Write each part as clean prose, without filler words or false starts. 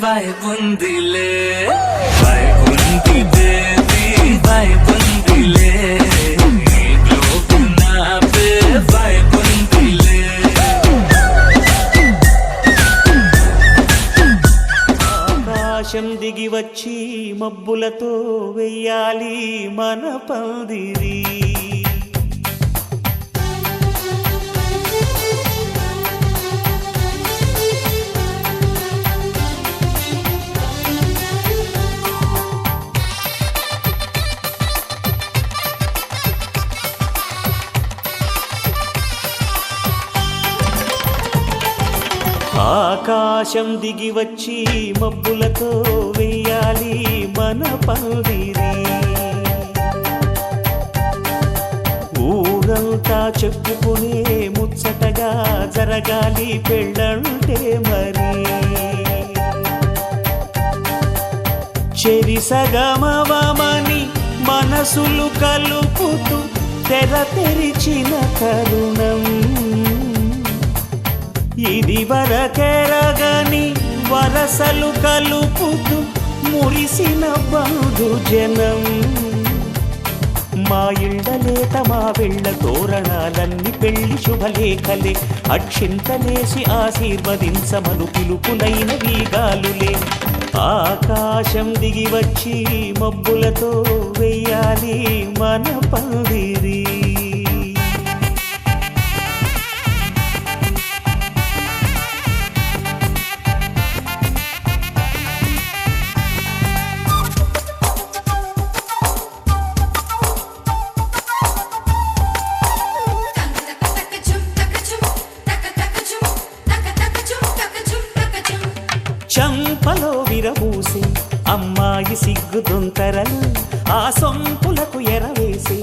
వైబుందిలే వైబుంది దేవి వైబుందిలే నీ గ్లోబు నాపే వైబుందిలే ఆకాశం దిగి వచ్చి మబ్బులతో వెయ్యాలి మన పందిరి ఆకాశం దిగి వచ్చి మబ్బులతో వెయ్యాలి మన పందిరి ఊరంతా చెప్పుకునే ముచ్చటగా జరగాలి పెళ్ళంటే మరి చెరిసగమవమని మనసులు కలుపుతూ తెర తెరిచిన తరుణం ఇది వరకెరగని వరసలు కలుపుతూ మురిసిన బంధుజనం మా ఇళ్ళలేత మా వెళ్ళ తోరణాలన్నీ పెళ్లి శుభలేఖలే అక్షింతలేసి ఆశీర్వదించమను పిలుపులైన వీగాలులే ఆకాశం దిగి వచ్చి మబ్బులతో వెయ్యాలి మన పందిరి చంపలో విరబూసి అమ్మాయి సిగ్గు దొంతరలు ఆ సొంపులకు ఎరవేసి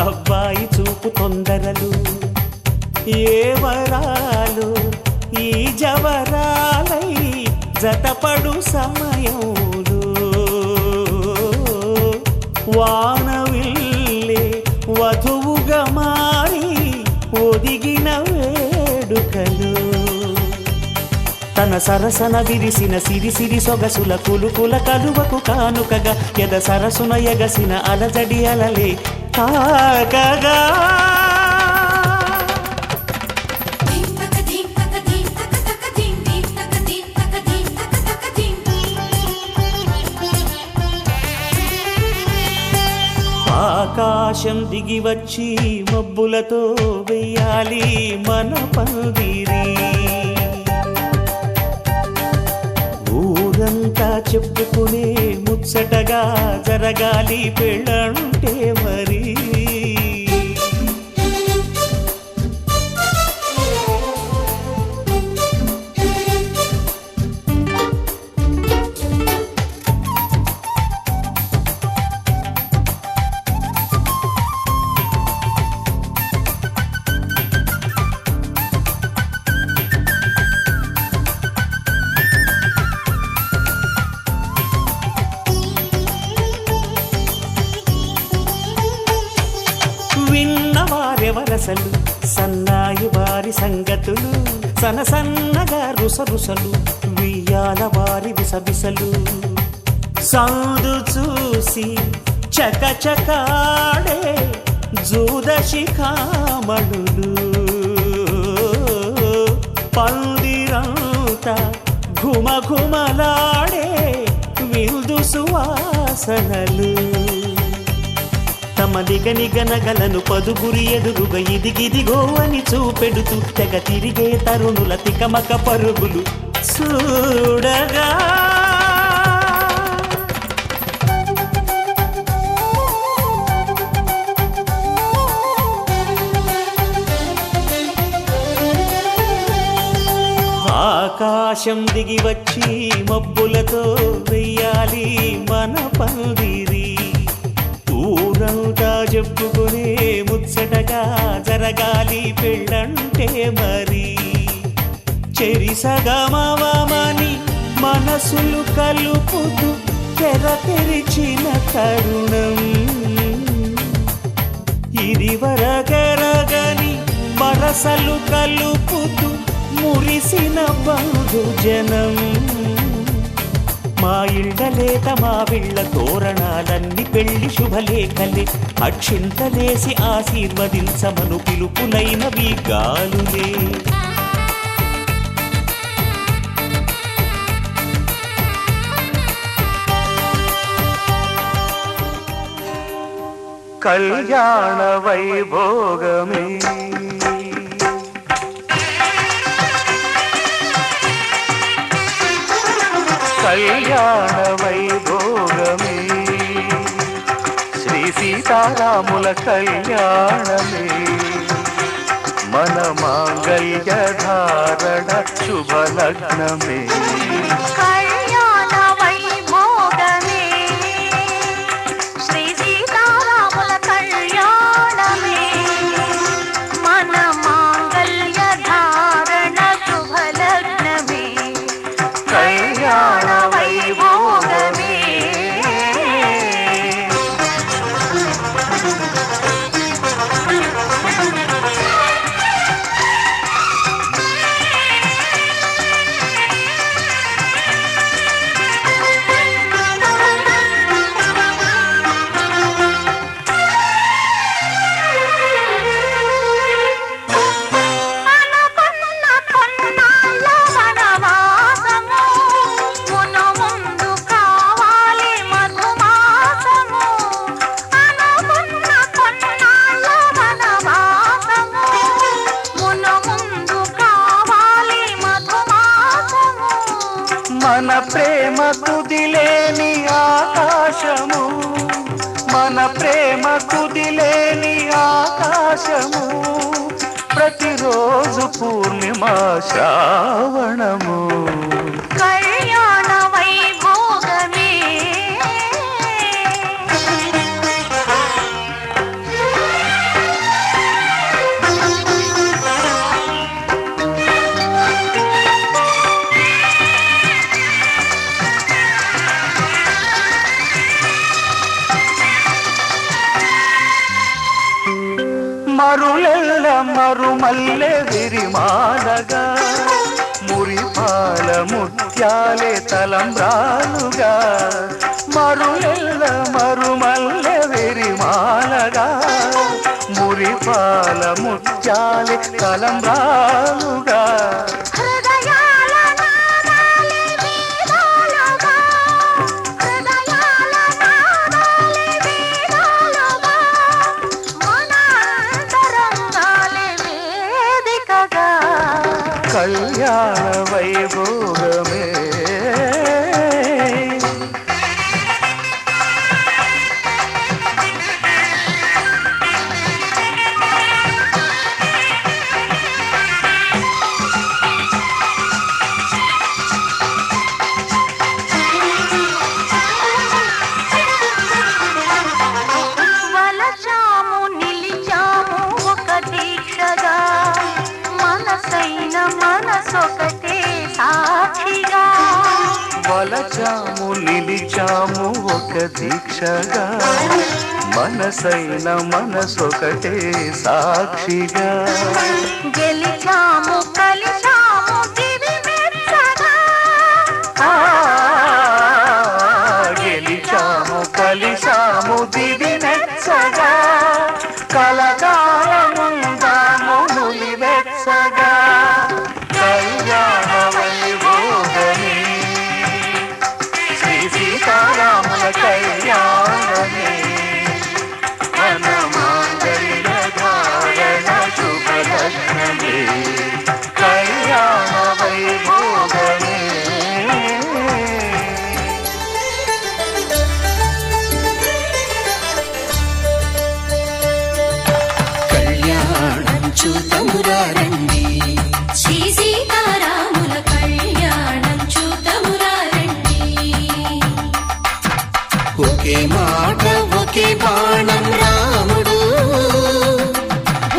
అబ్బాయి చూపు తొందరలు ఏ వరాలు ఈ జవరాలై జతపడు సమయంలో వానవిల్లే వధువుగా మారి ఒదిగిన వేడుకలు తన సరసన విరిసిన సిరిసిరి సొగసుల కులుకుల కలువకు కానుకగా ఎద సరసున ఎగసిన అలజడి అలలే తాకగా ఆకాశం దిగి వచ్చి మబ్బులతో వెయ్యాలి మన పందిరి ఊరంతా చెప్పుకునే ముచ్చటగా జరగాలి పెళ్ళంటే మరి విన్నవారెవరసలు సన్నాయి వారి సంగతులు సన్నగా రుసరుసలు వియ్యాల వారి విసబిసలు సందు చూసి చకచకాడే జూదశిఖామణులు పందిరంతా ఘుమఘుమలాడే విందు సువాసనలు తమ నిగనగలను పదుగురి ఎదురుగా ఇదిగిదిగో అని చూపెడుతూ తెగ తిరిగే తరుణుల తికమక పరుగులు చూడగా ఆకాశం దిగి వచ్చి మబ్బులతో వెయ్యాలి మన పందిరి ఊరంతా చెప్పుకునే ముచ్చటగా జరగాలి పెళ్ళంటే మరి చెరిసగమవమని మనసులు కలుపుతూ తెర తెరిచిన తరుణం ఇది వరకెరగని వరసలు కలుపుతూ మురిసిన బంధుజనం మా ఇళ్ళలేత మా విళ్ళ తోరణాలన్నీ పెళ్లి శుభలేఖలే అక్షింతలేసి ఆశీర్వదించమను పిలుపులైనవి గాలులే కళ్యాణ వైభోగమే కళ్యాణ వైభోగమే శ్రీ సీతారాముల కళ్యాణమే మన మాంగళ్య ధారణ శుభలగ్నమే కళ్యాణ వైభోగమే శ్రీ సీతారాముల కళ్యాణమే మన మాంగళ్య ధారణ శుభలగ్నమే కళ్యాణ వైభోగమే మన ప్రేమ కుదిలేని ఆకాశము మన ప్రేమ కుదిలేని ఆకాశము ప్రతిరోజు పూర్ణిమ శ్రావణము కళ్యాణ వైభోగమే మరులెల్ల మరుమల్లె విరిమాలగా మురిపాల ముత్యాలే తలంబ్రాలుగా మరులెల్ల మరుమల్లె విరిమాలగా మురిపాల ముత్యాలే తలంబ్రాలుగా హృదయాల నాదాలే వేదాలుగా హృదయాల నాదాలే వేదాలుగా మన అంతరంగాలే వేదికగా కళ్యాణ వైభోగమే వలచాము నిలిచాము ఒక దీక్షగా మనసైన మనసొకటే సాక్షిగా వలచాము నిలిచాము ఒక దీక్షగా మనసైన మనసొకటే సాక్షిగా గెలిచాము కలిచాము దివి మెచ్చగా ఆ, గెలిచాము కలిశాము దివి నెచ్చగా కలకాలముందాము నులి వెచ్చగా కళ్యాణ వైభోగమే శ్రీ సీతారాముల కళ్యాణమే మన మాంగళ్య ధారణ శుభలగ్నమే కళ్యాణ వైభోగమే కళ్యాణం చూతమురారండి శ్రీ సీతారాముల కళ్యాణం చూతమురారండి ఒకే మాట ఒకే బాణం రాముడు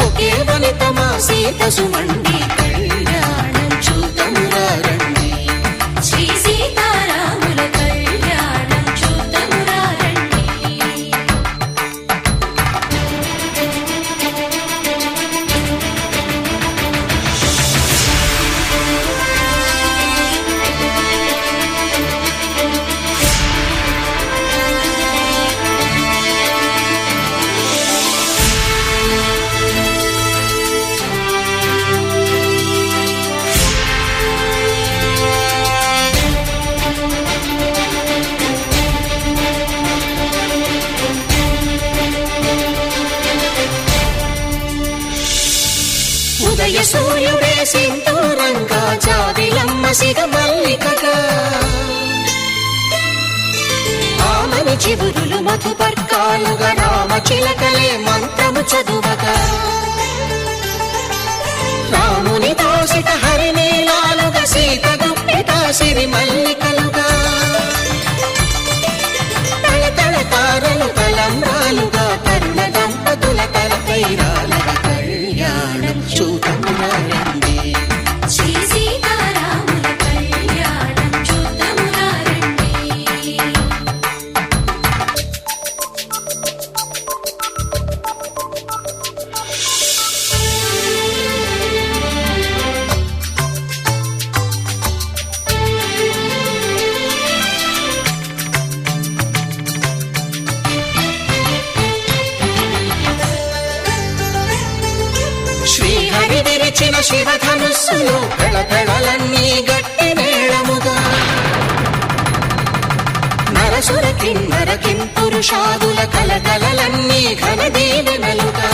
ఒకే వనిత మా సీత సుమండి కళ్యాణం చూతమురారండి శ్రీ సీతారాముల కళ్యాణం చూతమురారండి సూర్యుడే సింధూరంగా జాబిలమ్మ సిగ మల్లికగా ఆమని చివురులు మధుపర్కాలుగా రామ చిలకలే మంత్రము చదువగా రాముని దోసిట హరినీలాలుగా సీత గుప్పిట సిరి మల్లికలుగా తళతళ తారలు తలంబ్రాలుగా తరుణ దంపతుల తలపైరాలుగా కళ్యాణం చూతమురా రండి శ్రీ సీతారాముల కళ్యాణం చూద్దామురా రండి. శ్రీహరి విరిచిన శివధనుస్సులు పెళపెళలన్నీ గట్టి మేళముగా నరసుర కిన్నర కింపురుషాదుల కలకలలన్నీ ఘన దీవెనలుగా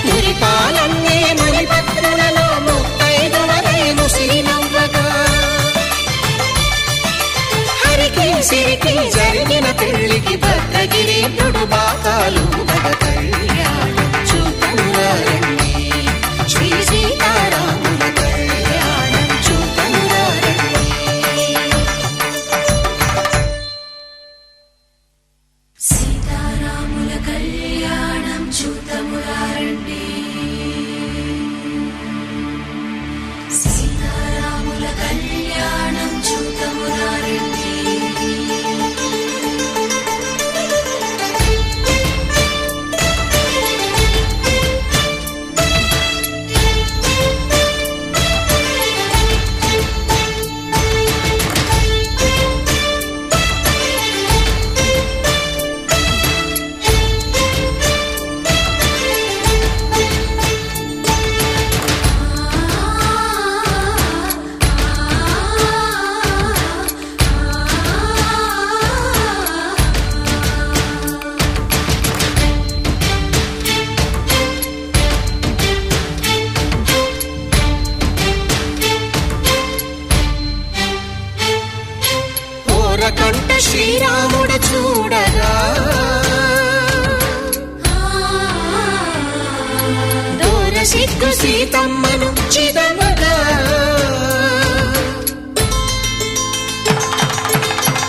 మురిపాలన్నీ మణిపత్రులలో ముత్తైదువలై ముసిరి నవ్వగా హరికి సిరికి జరిగిన పెళ్లికి భద్రగిరి నుడు బాకాలు కళ్యాణం చూతమురా రండి శ్రీ సీతారాముల కళ్యాణం చూతమురా రండి సీతారాముల కళ్యాణం చూద్దామురా రండి. సీతారాముల కళ్యాణం చూద్దామురా రండి. కంట శ్రీరాముడు చూడగా దూర సిగ్గు సీతమ్మను చిదమగా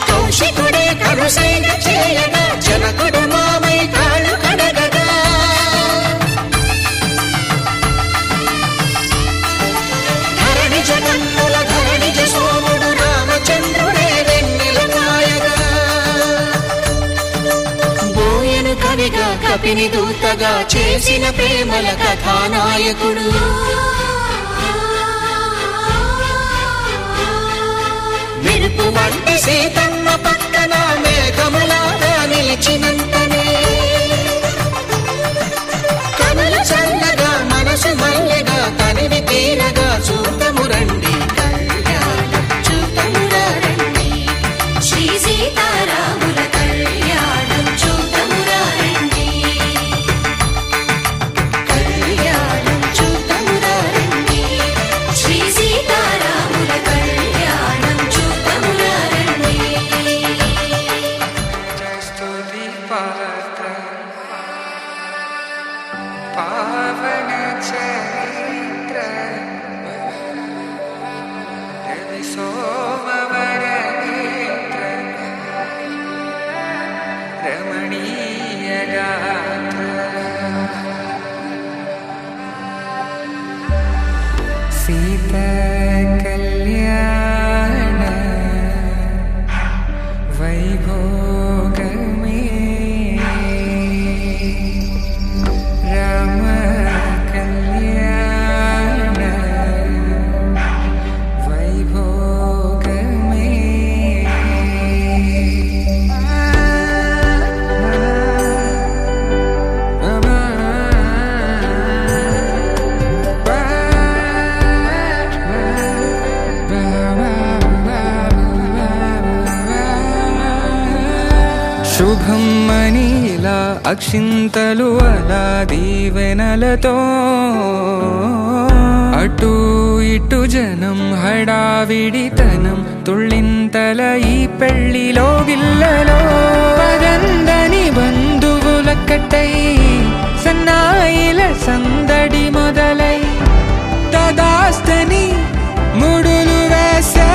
కౌశికుడే కరుసైన చేయగా జనకుడు మామై కాళ్ళు కడగగా ధరణి జగన్నుల ధరణి సోముడు రామచంద్రుడే కవిగా కపిని దూతగా చేసిన ప్రేమల కథానాయకుడు మెరుపు వంటి సీతమ్మ పక్కన మేఘములాగా నిలిచినంతనే కనులు చల్లగా మనసు మల్లెగా తనివి తీరగా చూతము రండి కళ్యాణం చూతమురా రండి శ్రీ సీతారాముల కళ్యాణం చూద్దామురా రండి. కళ్యాణం చూతమురా రండి శ్రీ సీతారాముల కళ్యాణం చూద్దామురా రండి. స్తుతి పాత్ర పావన చరిత్ర రవి సోమవర నేత్ర రమణీయ గాత్ర సీత కళ్యాణ వైభోగమే రామ కళ్యాణ వైభోగమే రమ్మని ఇలా అక్షింతలు అలా దీవెనలతో అటు ఇటు జనం హడావిడితనం తుళ్ళింతల ఈ పెళ్లిలో గిల్లలో పదందని బంధువుల కట్టై సన్నాయిల సందడి మొదలై తదాస్తని ముడులు వేసే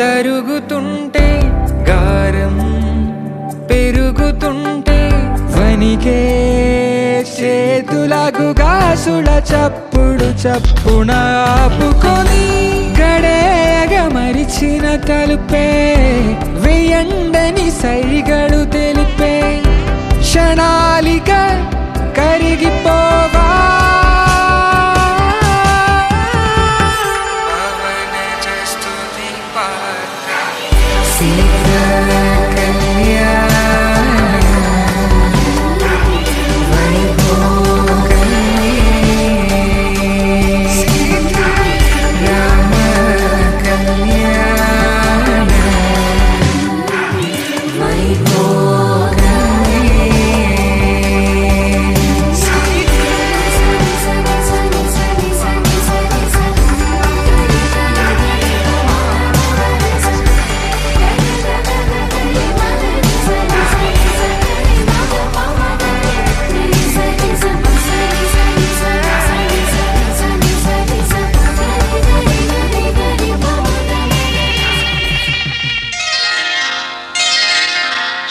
తరుగుతుంటే గారం పెరుగుతుంటే వనికే చేతులకు గాసుల చప్పుడు చప్పున ఆపుకొని గడేగ మరిచిన తలుపే వెయ్యండని సైగలు తెలిపే క్షణాలిక కరిగిపోవా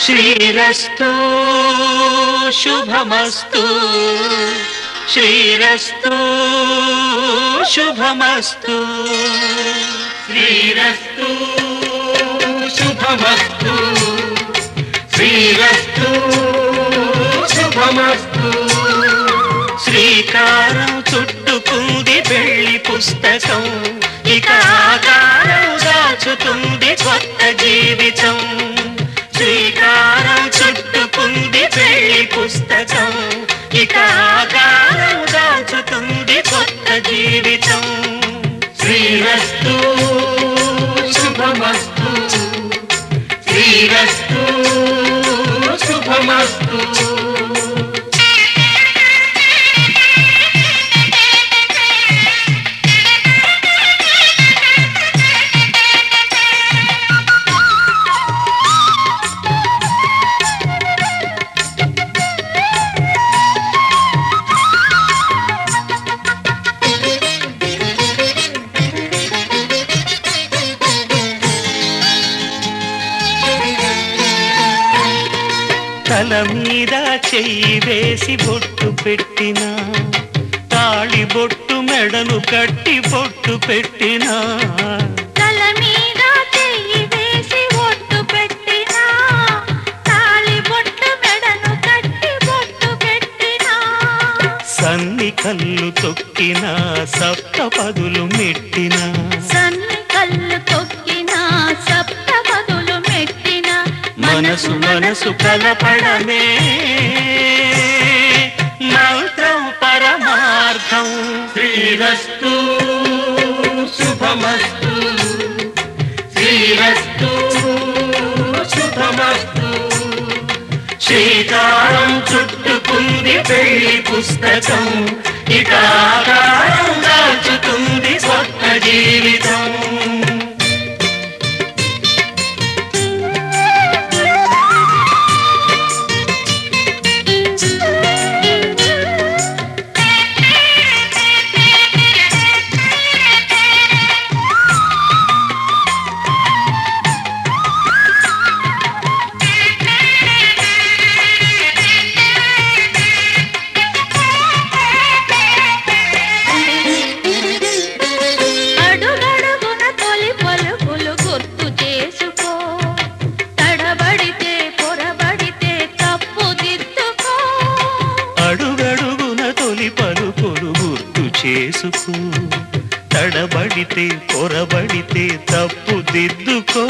శ్రీరస్తు శుభమస్తు శ్రీరస్తు శుభమస్తు శ్రీరస్తు శుభమస్తు శ్రీరస్తు శుభమస్తు శ్రీకారం చుట్టుకుంది పెళ్లి పుస్తకం ఇక ఆకారం దాచుతుంది కొత్త జీవితం శ్రీకారం చుట్టుకుంది పెళ్లి పుస్తకం ఇక ఆకారం దాచుతుంది కొత్త జీవితం శ్రీరస్తు శుభమస్తు శ్రీరస్తు శుభమస్తు తల మీద చెయ్యి వేసి బొట్టు పెట్టినా తాళి బొట్టు మెడను కట్టి బొట్టు పెట్టినా తల మీద చెయ్యి వేసి బొట్టు పెట్టినా తాళి బొట్టు మెడను కట్టి బొట్టు పెట్టినా సన్ని కళ్ళు తొక్కినా సప్త పదులు మెట్టినా సన్ని కళ్ళు తొక్కినా సప్త పదులు మెట్టినా మనసు మనసు కలపడమే మంత్రం పరమార్థం శ్రీరస్తు శుభమస్తు శ్రీరస్తు శుభమస్తు శ్రీకారం చుట్టుకుంది పెళ్లి పుస్తకం ఇక ఆకారం దాచుతుంది కొత్త జీవితం తొలి పలుకులు గుర్తు చేసుకో, తడబడితే పొరబడితే తప్పు దిద్దుకో.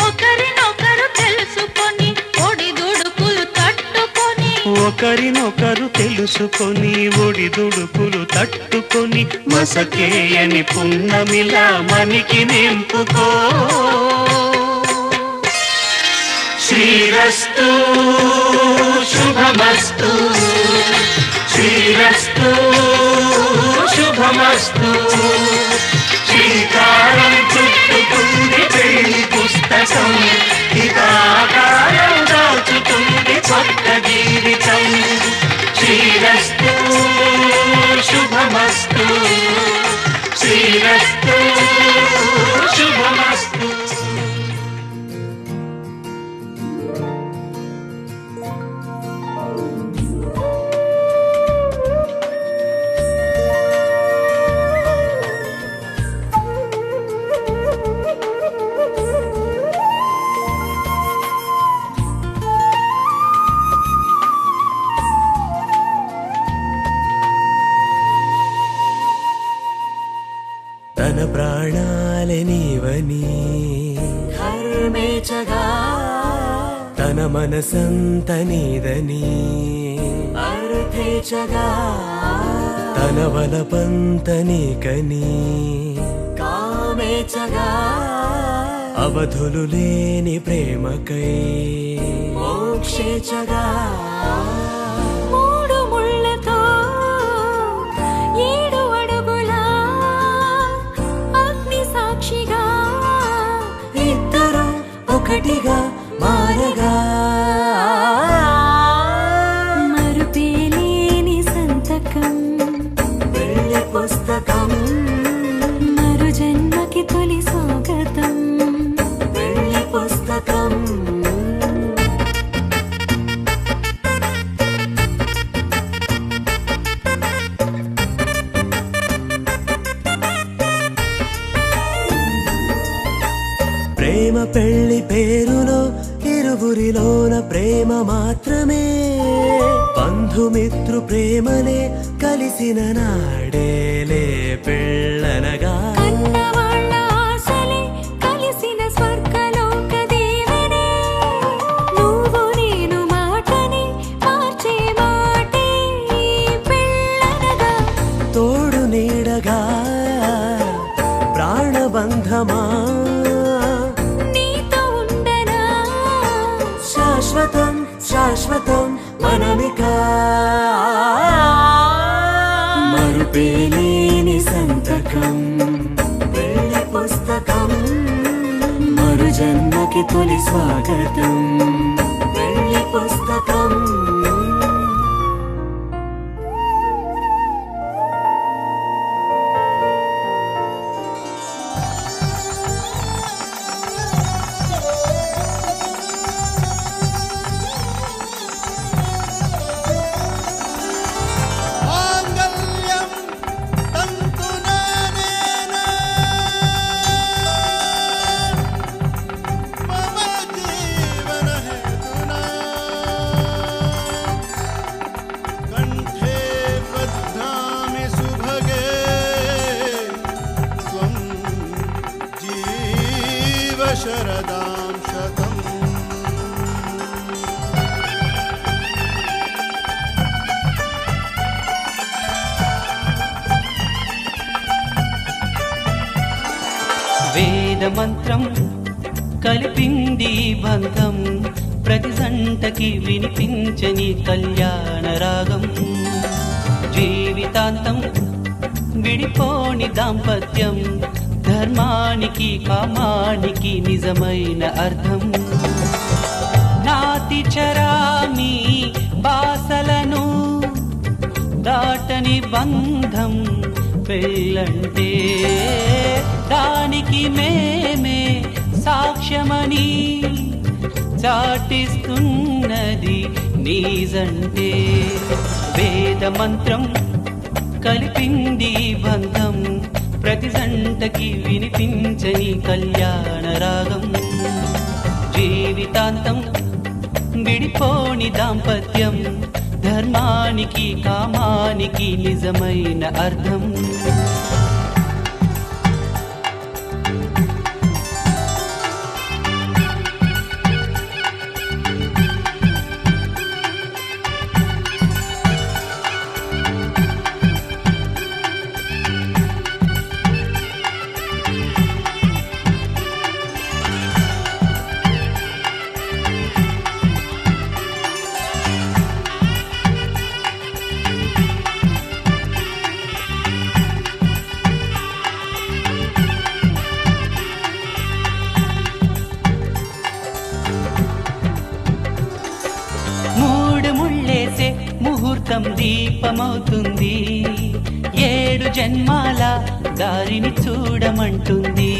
ఒకరినొకరు తెలుసుకొని ఒడిదుడుకులు తట్టుకొని, ఒకరినొకరు తెలుసుకొని ఒడిదుడుకులు తట్టుకొని, మసకేయని పున్నమిలా మనికి నింపుకో. శ్రీరస్తు శుభమస్తు, శ్రీరస్తు శుభమస్తు. శ్రీకారం చుట్టుకుంది పెళ్లి పుస్తకం, ఇకాకారం దాచుతుంది కొత్త జీవితం. శ్రీరస్తు శుభమస్తు, శ్రీరస్తు శుభమస్తు. తన ప్రాణాలే నీవని హర్మేచగా తన మనసంత నీదని అర్థేచగా తన వలపంత నీకని కామేచగా అవధులు లేని ప్రేమకై మోక్షేచగా మూడు ముళ్ళతో 7 అడుగుల అగ్ని సాక్షిగా ఇద్దరు ఒకటిగా మారగా మరుపేలేని సంతకం పెళ్లి పుస్తకం మరు జన్మకి తొలి స్వాగతం పెళ్లి పుస్తకం. ప్రేమ పెళ్లి పేరులో ఇరువురిలోన ప్రేమ మాత్రమే, బంధుమిత్రు ప్రేమలే కలిసిన నాడేలే పెళ్ళనగా. కన్నవాళ్ళ ఆశలే కలిసిన స్వర్గలోక దీవెనే, నువ్వు నేను మాటని మార్చే మాటే పెళ్ళనగా. తోడు నీడగా ప్రాణబంధమా నీతో ఉండనా శాశ్వతం శాశ్వతం మనమిక. మరుపేలేని సంతకం పెళ్లి పుస్తకం మరు జన్మకి తొలి స్వాగతం పెళ్లి పుస్తకం. शरदां शतम् వేద మంత్రం కలిపింది బంధం, ప్రతి జంటకి వినిపించని కళ్యాణ రాగం. జీవితాంతం విడిపోని దాంపత్యం, ధర్మానికి కామానికి నిజమైన అర్థం. నాతి చరామి బాసలను దాటని బంధం పెళ్ళంటే, దానికి మేమే సాక్ష్యమని చాటిస్తున్నది నీజంటే. వేద మంత్రం కలిపింది బంధం, ప్రతి జంటకి వినిపించని కళ్యాణ రాగం. జీవితాంతం విడిపోని దాంపత్యం, ధర్మ ధర్మానికి కామానికి నిజమైన అర్థం. ముహూర్తం దీపమవుతుంది, 7 జన్మాల దారిని చూడమంటుంది.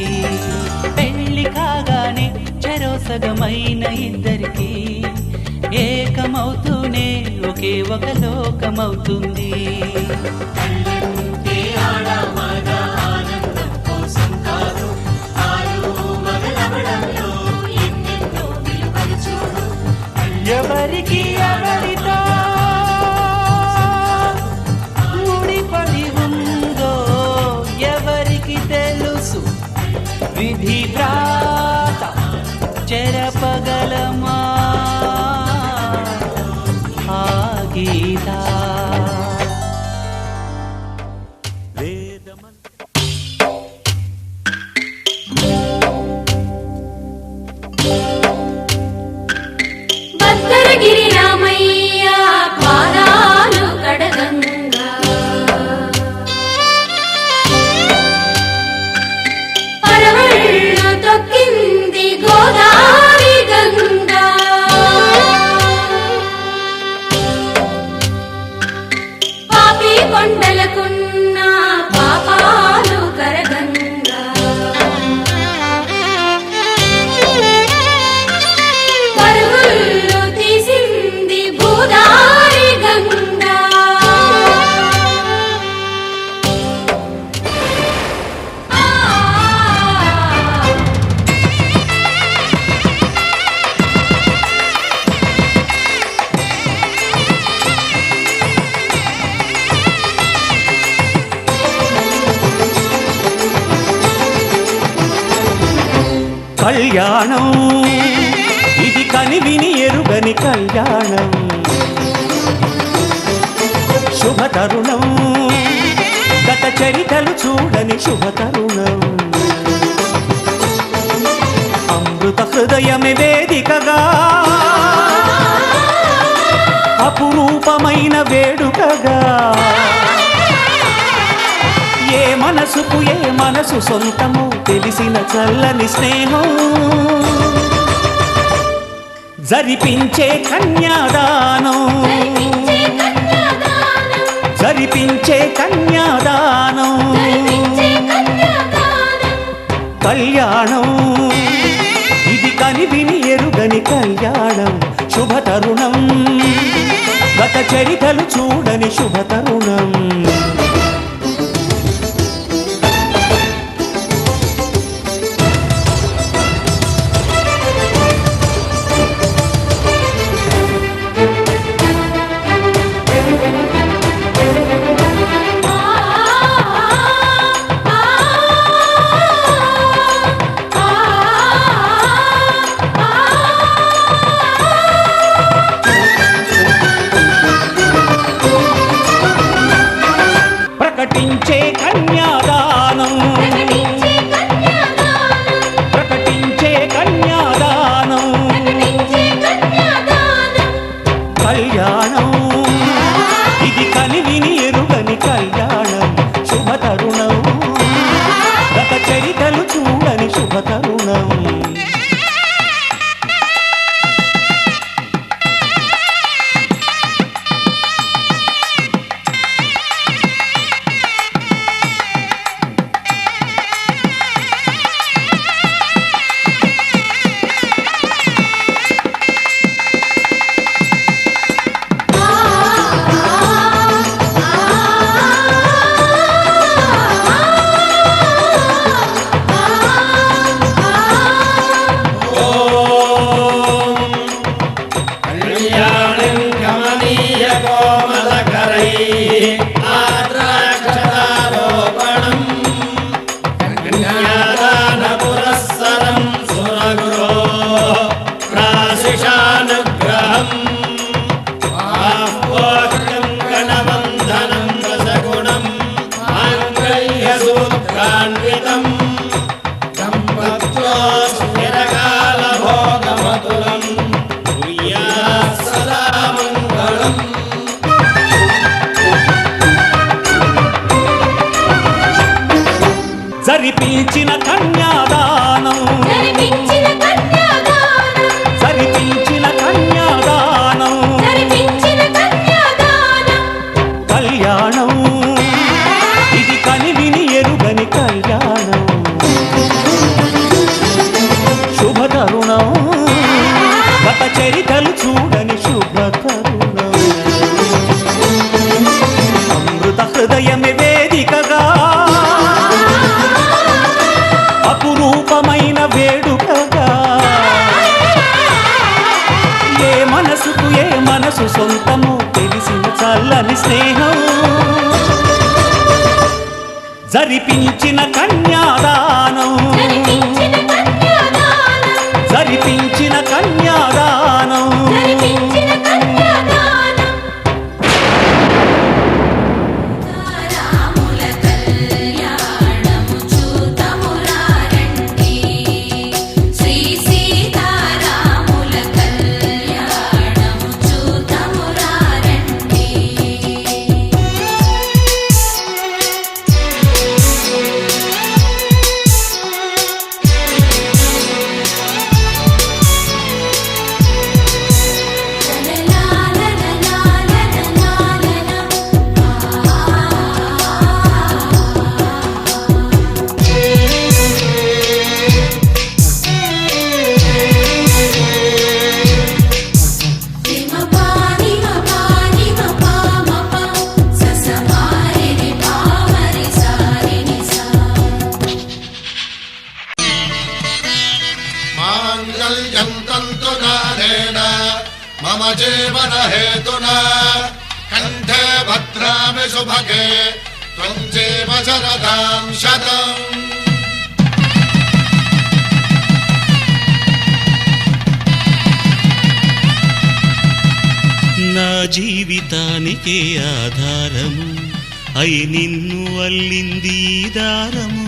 పెళ్లి కాగానే చెరోసగమైన ఇద్దరికి ఏకమవుతూనే ఒకే ఒక లోకమవుతుంది. ఎవరికి ఎవరితో ముడిపడి ఉందో ఎవరికి తెలుసు, విధి ప్రాత చెరపగలమా ఆ గీత. భద్రగిరి రామయ్య పాదాలు కడగంగా, పరవళ్ళు తొక్కింది గోదావరి గంగా. పాపి కొండలకున్న పాపాలు కరగంగా, పరుగులు తీసింది భూదారి గంగా. కళ్యాణం ఇది కనివిని ఎరుగని కళ్యాణం, శుభతరుణం గత చరితలు చూడని శుభతరుణం. అమృత హృదయమే వేదికగా అపురూపమైన వేడుకగా, ఏ మనసుకు ఏ మనసు సొంతము తెలిసిన చల్లని స్నేహం. జరిపించే కన్యాదానం, జరిపించే కన్యాదానం, కళ్యాణం ఇది కనివిని ఎరుగని కళ్యాణం, శుభతరుణం గత చరితలు చూడని శుభతరుణం. ప్రకటించే కన్యాదానం, ప్రకటించే కన్యాదానం, కళ్యాణం ఇది కనివిని ఎరుగని కళ్యాణం, శుభతరుణం గత చరితలు చూడని శుభతరుణం. జరిపించిన కన్యాదానం జరిపించిన కన్యాదానం జరిపించిన కన్యాదానం జరిపించిన కన్యాదానం కళ్యాణం ఇది కనివిని ఎరుగని కళ్యాణం శుభతరుణం గత చరితలు చూడని శుభతరుణం అమృత హృదయమే వేదికగా అపురూపమైన వేడుకగా ఏ మనసు సొంతము తెలిసిన చల్లని స్నేహం జరిపించిన కన్యాదానం జరిపించిన కన్యాదానం జరిపించిన కన్యాదానం జరిపించిన కన్యాదానం రాముల కళ్యాణము చూతమురారండి శ్రీ సీతారాముల కళ్యాణము చూతమురారండి మాంగళ్యం తంతునానేన మమ జీవన హేతునా కంఠే భద్రామి శుభగే త్వం జీవ శరదాం శతం నా జీవితానికే ఆధారము అయి నిన్ను అల్లింది ఈ దారము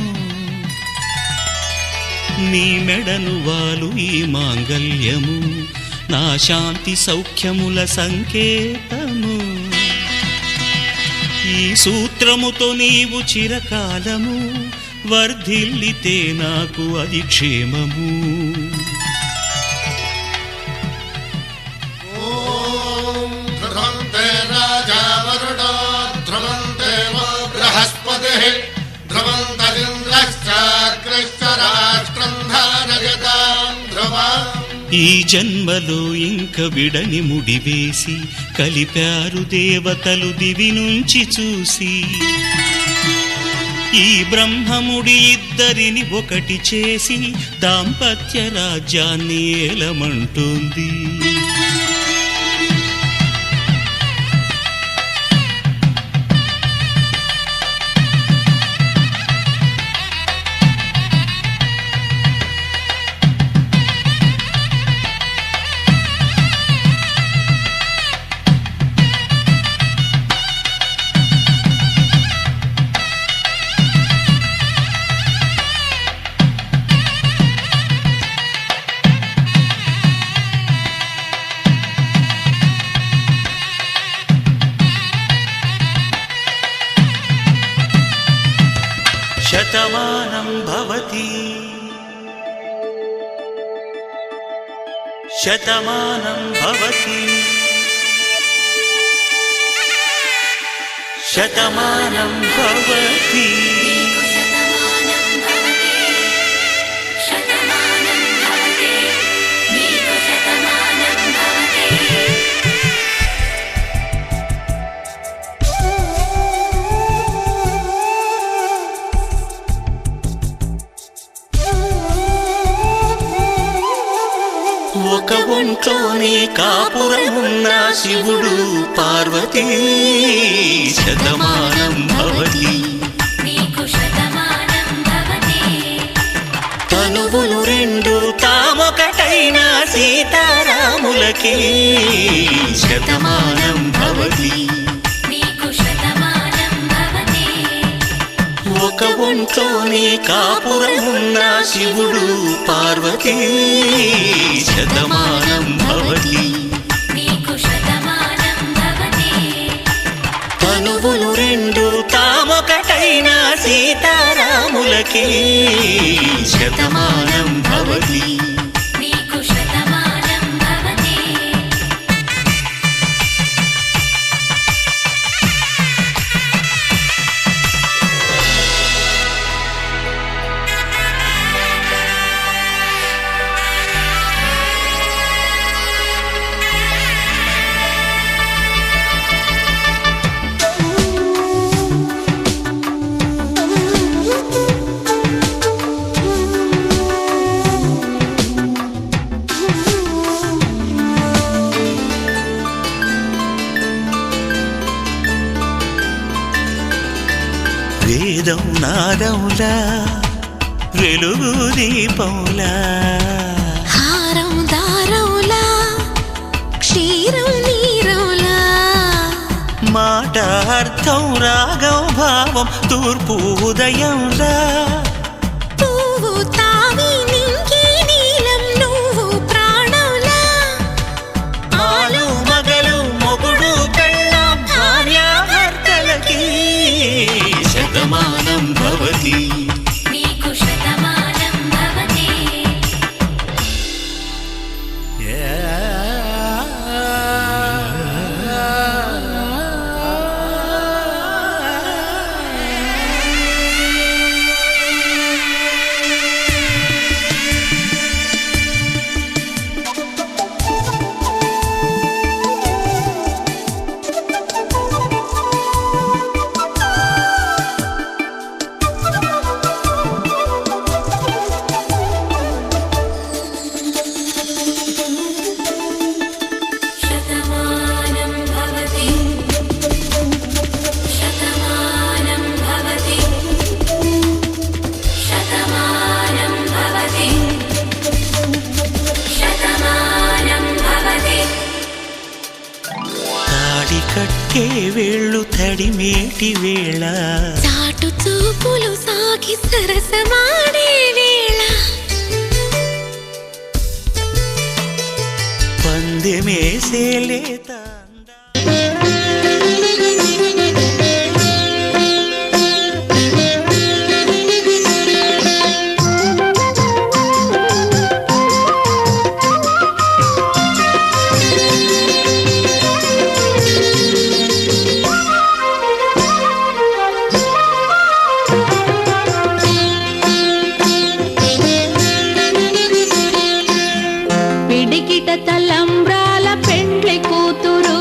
నీ మెడను వాలు ఈ మాంగల్యము నా శాంతి సౌఖ్యముల సంకేతము ఈ సూత్రముతో నీవు చిరకాలము వర్ధిల్లితే నాకు అది క్షేమము ఓం ధ్రువంతే రాజా వరుణో ధ్రువంతే వో బృహస్పతిః ధ్రువంతరింద్రశ్చాగ్రశ్చ రాష్ట్రం ధారయతాం ధ్రువం ఈ జన్మలో ఇంక విడని ముడివేసి కలిపారు దేవతలు దివి నుంచి చూసి ఈ బ్రహ్మముడి ఇద్దరిని ఒకటి చేసి దాంపత్య రాజ్యాన్ని ఏలమంటోంది శతమానం భవతి శతమానం భవతి శతమానం భవతి శతమానం భవతి శతమానం భవతి నీకు శతమానం భవతి ఒక ఒంట్లోనే కాపురమున్న శివుడు పార్వతీ శతమానం భవతి నీకు శతమానం భవతి తనువులు రెండు తామొకటైన సీతారాములకి శతమానం భవతి నీకు శతమానం భవతి ఒక ఒంట్లోనే కాపురమున్న శివుడు పార్వతీ శతమానం భవతి నీకు శతమానం భవతి తనువులు రెండు తామొకటైన సీతారాములకి శతమానం భవతి నీకు శతమానం భవతి వేదం నాదములా వెలుగు దీపంలా హారం దారంలా క్షీరం నీరంలా మాట అర్థం రాగం భావం తూర్పు ఉదయంలా పువ్వు తావి నింగి నీలం నువ్వు ప్రాణంలా ఆలు మగలు మొగుడు పెళ్ళాం భార్యాభర్తలకి శతమానం భవతి నీకు శతమానం భవతి శతమానం భవతి శతమానం భవతి శతమానం భవతి శతమానం భవతి తాడి కట్టే వేళ్ళు తడిమేటి వేళ చాటు చూపులు సాగి సరసమాడే వేళ పందెమేసే లేత పిడికిట తలంబ్రాల పెండ్లి కూతురు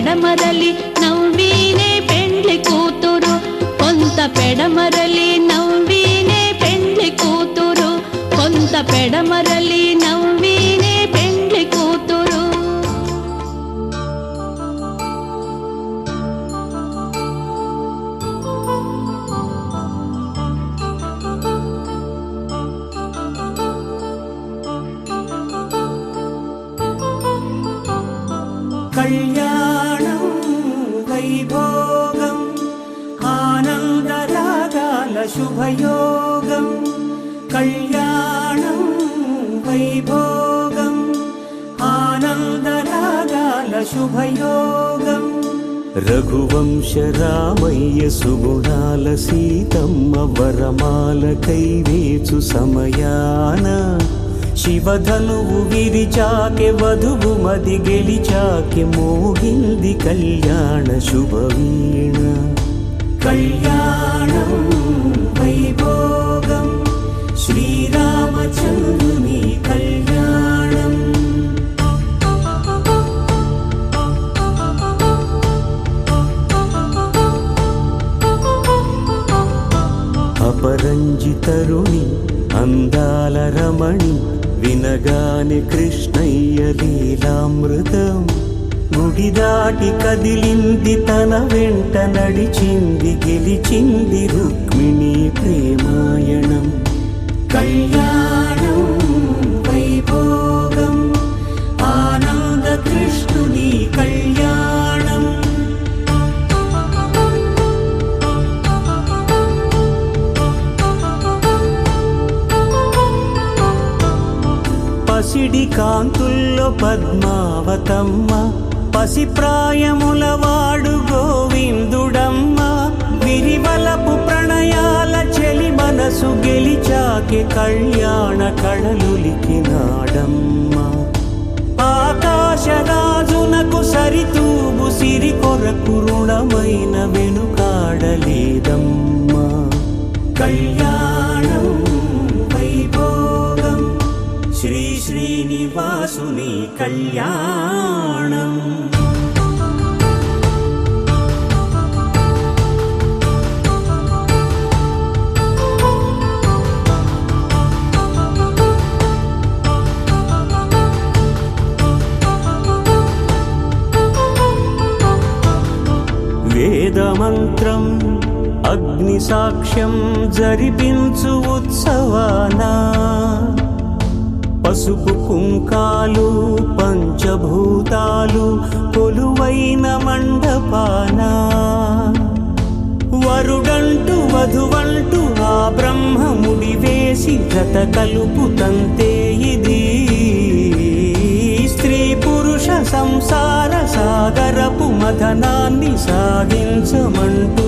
పెడమరలి నవ్వీనే పెండ్లి కూతురు కొంత పెడమరలి నవ్వీనే పెండ్లి కూతురు కొంత పెడమరలి నవ్వీనే పెండ్లి కూతురు కళ్యాణం వైభోగం ఆనందరాగాల శుభయోగం కళ్యాణం వైభోగం ఆనందరాగాల శుభయోగం రఘువంశ రామయ్య సుగుణాల సీతమ్మ వరమాల కైవేచు సమయాన శివధనువు విరిచాకె వధువు మది గెలిచాకె మోగింది కళ్యాణ శుభవీణ కళ్యాణం వైభోగం శ్రీరామచంద్రుని కళ్యాణం అపరంజి తరుణి అందాల రమణి వినగాని కృష్ణయ్య లీలామృతం గుడి దాటి కదిలింది తన వెంట నడిచింది గెలిచింది రుక్మిణి ప్రేమాయణం కళ్యాణం వైభోగం ఆనంద కృష్ణుని కళ్యాణం పసిడి కాంతుల్లో పద్మావతమ్మ పసిప్రాయముల వాడు గోవిందుడమ్మ విరివలపు ప్రణయాల చెలి మనసు గెలిచాకే కళ్యాణ కళలులికినాడమ్మ ఆకాశరాజునకు సరితూగు సిరి కొరకు రుణమైన వెనుకాడలేదమ్మా కళ్యాణం వైభోగం శ్రీ శ్రీనివాసుని కళ్యాణం వేదమంత్రం అగ్ని సాక్ష్యం జరిపించు ఉత్సవానా పసుపు కుంకాలు పంచభూతాలు కొలువైన మండపాన వరుడంటూ వధువంటూ ఆ బ్రహ్మముడి వేసి జత కలుపుతంతే ఇది స్త్రీ పురుష సంసార సాగరపు మథనాన్ని సాగించమంటున్నది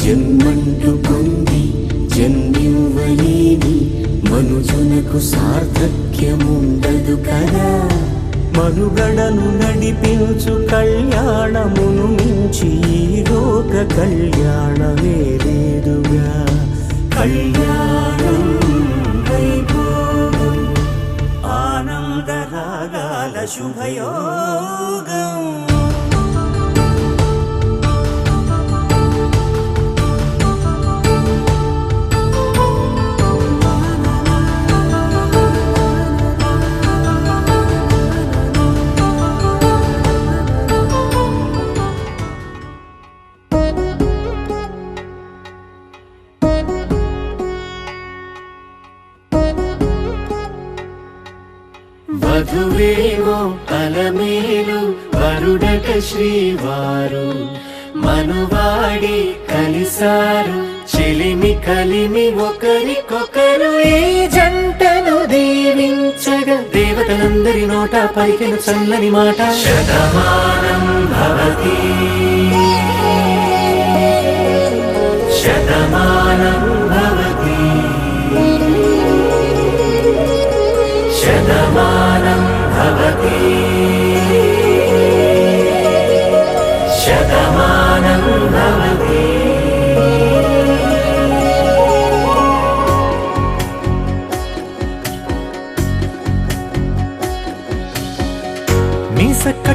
జన్మంటూ పొంది జన్మివ్వలేని మనుజునకు సార్థక్యముండదు కదా మనుగడను నడిపించు కళ్యాణమును మించి ఈ లోక కళ్యాణమే లేదుగా కళ్యాణం వైభోగం ఆనందరాగాల శుభయోగం వధువేమో అలమేలు వరుడట శ్రీవారు మనువాడి కలిసారు చెలిమి కలిమి ఒకరికొకరు ఈ జంటను దీవించగా దేవతలందరి నోట పలికిన చల్లని మాట శతమానం భవతి శతమానం భవతి శతమానం భవతి శతమానం భవతి నిసక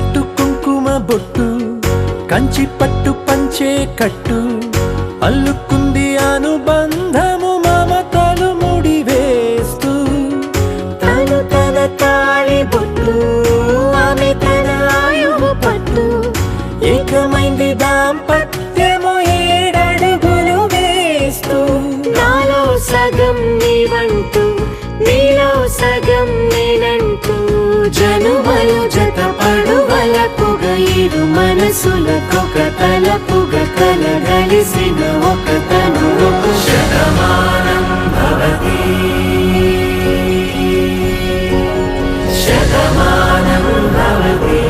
పడవలు జత పడువలపుగ ఇరు మనసులకొక తలపుగ కలగలిసిన ఒక తను శతమానం భవతి శతమానం భవతి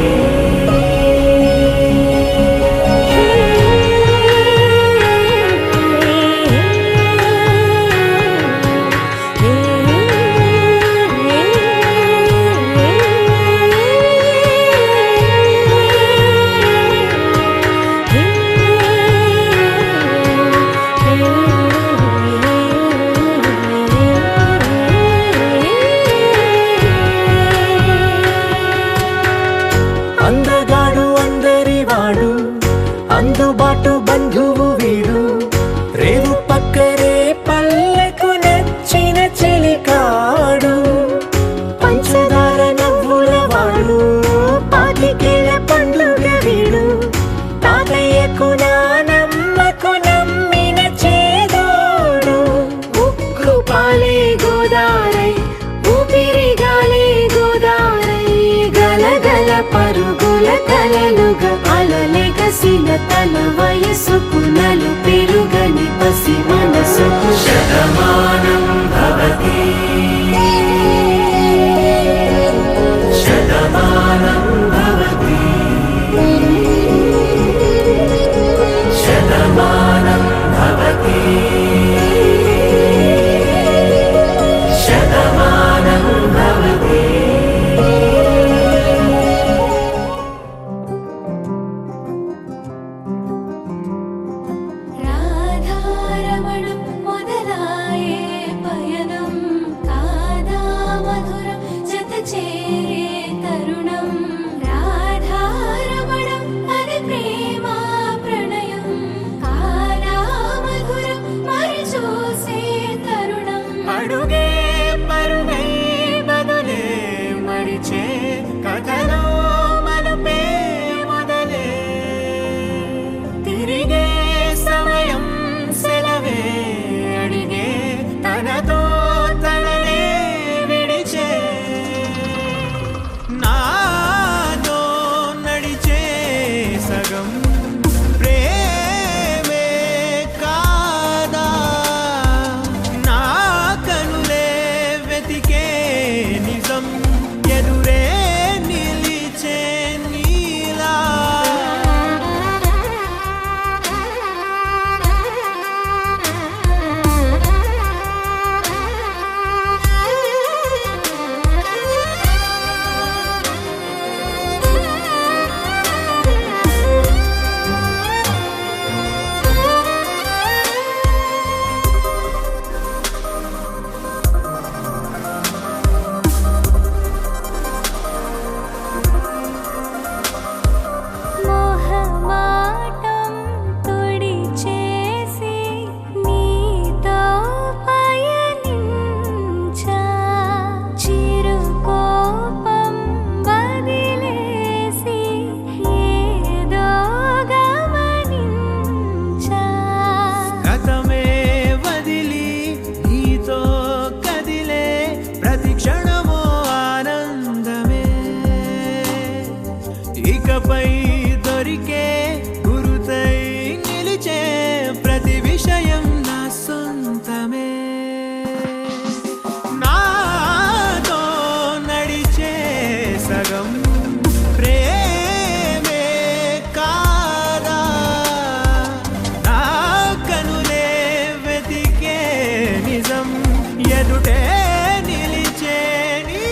అందగాడు అందరివాడు అందుబాటు బంధువు వీడు రేవు పక్కరే పల్లెకు నచ్చిన చెలికాడు పంచదార నవ్వుల వాడు పాతికేల పండుగ వీడు తాతయ్యకు నానమ్మకు నమ్మిన చేదోడు ఉక్కు పాలే గోదారై ఊపిరిగాలే గోదారై గలగల పరుగుల కలలుగా అలలెగసిన తన వయసుకు నలు పెరుగని పసి మనసుకు శతమానం భవతి శతమానం భవతి శతమానం భవతి శతమానం భవతి రాధారమణం మొదలాయే పయనం కాదా మధురం జత చేరే తరుణం రాధారమణం అది ప్రేమ ప్రణయం కాదా మధురం మరి చూసే తరుణం అడుగే పరుగై బదులే మరిచే కథలో మలుపే మొదలే తిరిగే సమయం సెలవే అడిగే తనతో తననే విడిచే నాతో నడిచే సగం ప్రేమే కాదా నా కనులే వెతికే నిజం ఎదురే నిలిచే నీలా మోహమాటం తొడి చేసి నీతో పయనించా చిరుకోపం వదిలేసి ఏదో గమనించా గతమే వదిలి నీతో కదిలే ప్రతి క్షణమో ఆనందమే ఇకపై దొరికే గురుతై నిలిచే ప్రతి విషయం నా సొంతమే నాతో నడిచే సగం ప్రేమే కాదా నా కనులే వెతికే నిజం ఎదుటే నిలిచే నీలా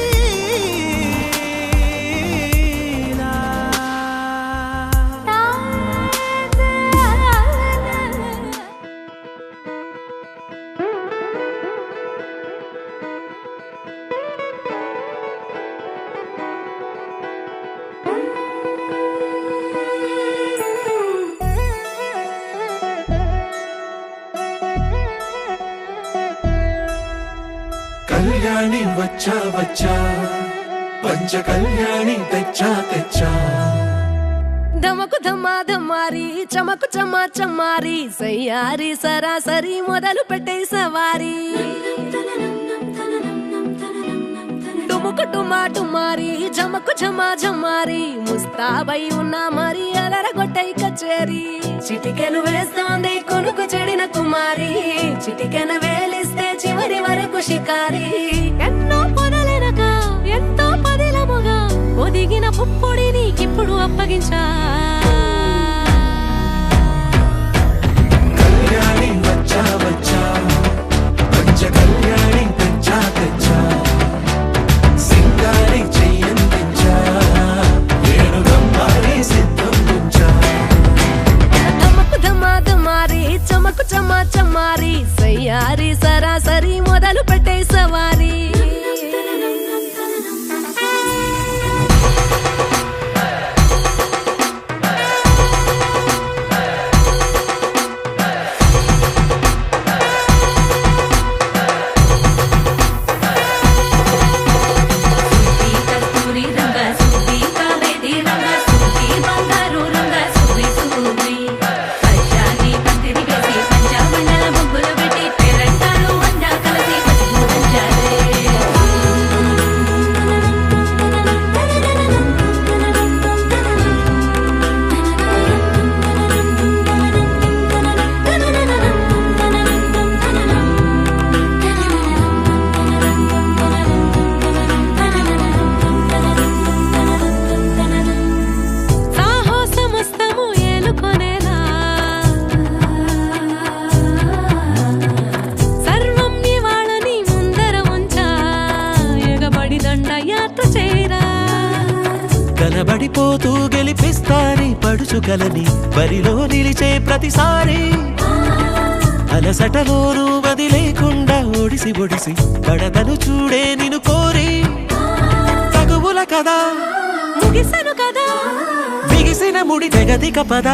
కళ్యాణి వచ్చా వచ్చా పంచ కళ్యాణి తెచ్చా తెచ్చా ధమకు ధమా ధమారి చమకు చమా చమారి సయ్యారి సరాసరి మొదలు పెట్టే సవారీ డుముకు డుమా డుమారి జమకు జమా జమారి ముస్తాబై ఉన్నా మరి అదరగొట్టై కచేరి చిటికెను వేస్తోంది కొనుకు చెడిన కుమారి చిటికెను వేలిస్తే చివరి వరకు షికారి ఎన్నో పొదలెనక ఎంతో పదిలముగా ఒదిగిన పుప్పొడి నీకిప్పుడు అప్పగించా కళ్యాణి వచ్చా వచ్చా పంచ కళ్యాణి తెచ్చా తెచ్చా సింగారి చెయ్యందించా ఏనుగమ్మారి సిద్ధం ఉంచా ధమకు ధమా ధమారి చమకు చమా చమారి సయ్యారి సరాసరి మొదలు పెట్టే సవారీ కనబడిపోతూ గెలిపిస్తాని పడుచుకలని బరిలో నిలిచే ప్రతిసారి అలసటలోనూ వదిలేకుండా ఒడిసి ఒడిసి పడతను చూడే నిన్ను కోరి తగువుల కదా ముగిసెను కదా బిగిసిన ముడి తెగదిక పద